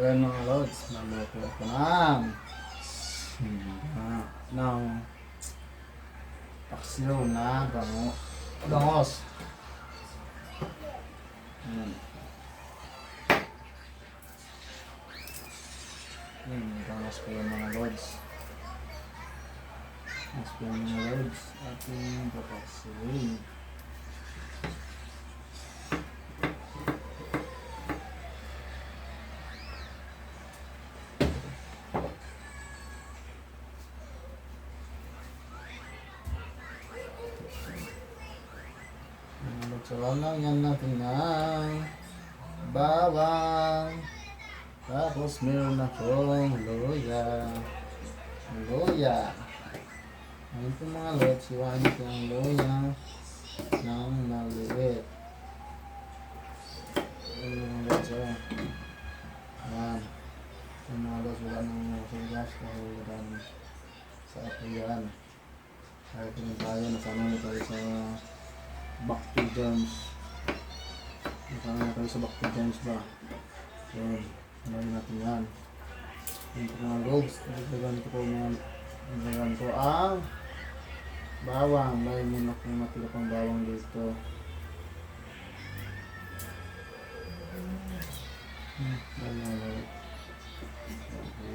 Well, mga lods, maluto ko na ng paksiw na bangos. Bangos ko yung mga lods. Bangos ko yung mga lods. Ating papaksiwin. So, lang yan natin ng bawang. Tapos meron akong luya. Ayun po mga lods, iwanin ko ang luya ng maliit. Ayun mga lods, oh. Ayan. Yung mga lods, wala nang masugas dahil wala nang sa ato yan. Kaya tingin tayo, nasama na tayo sa Bacti Jones. Nasama na tayo sa Bacti Jones ba? Yun, nalagyan natin yan. Yung mga lods, nalagyan ko ang bawang. Lagyan mo na kung matila pang bawang dito.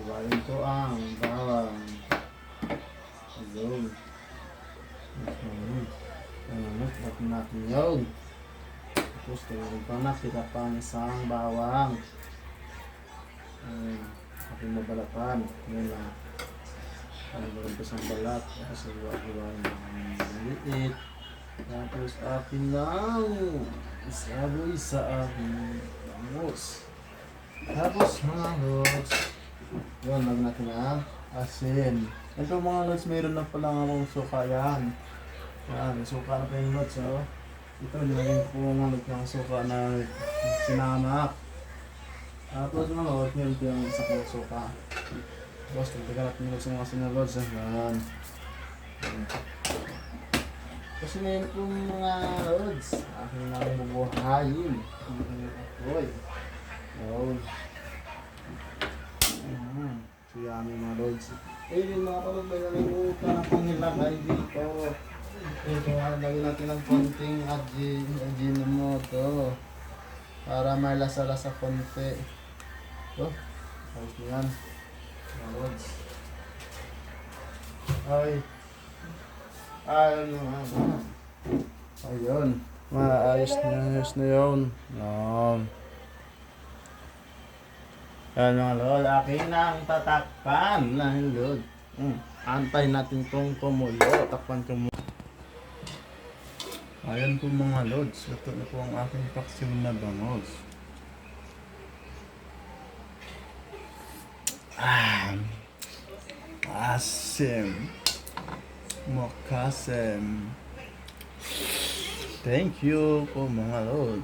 Iwain ko ang bawang. Ayun. Tapos natin yun. Tapos tulungan pa na kita pang isang bawang. Aking mabalatan. Yun lang. Aking isang balat. Tapos iwain ng maliit. Tapos akin lang isaboy sa aking bangos. Tapos mga lods, yun, lagyan natin ang asin. Ito mga lods, mayroon na pala akong suka yan. Yan, suka na pa yung lods, oh. Ito, nilagyan ko po mga lods ng suka na sinamak. Tapos mga lods, meron po yung isa kong suka. Tapos, tagdagan natin yung lods ng asin na lods, yan. Kasi ngayon po mga lods, aking namin bubuhayin. Akoy. Yun. So yummy mga lods. Ayun mga kalog, may nalimutan akong nilagay dito. Ito, lagyan natin ng konting Ajinomoto para may lasa-lasa konti. Ito, ayos na yan mga lods. Ayun, maayos na yun. Yan mga lod, akin na ang tatakpan ng lod. Antay natin itong kumulo. Takpan ko mo. Ayan po mga lods. Ito na po ang aking paksiw na bangos. Asim. Makasim. Thank you po mga lod.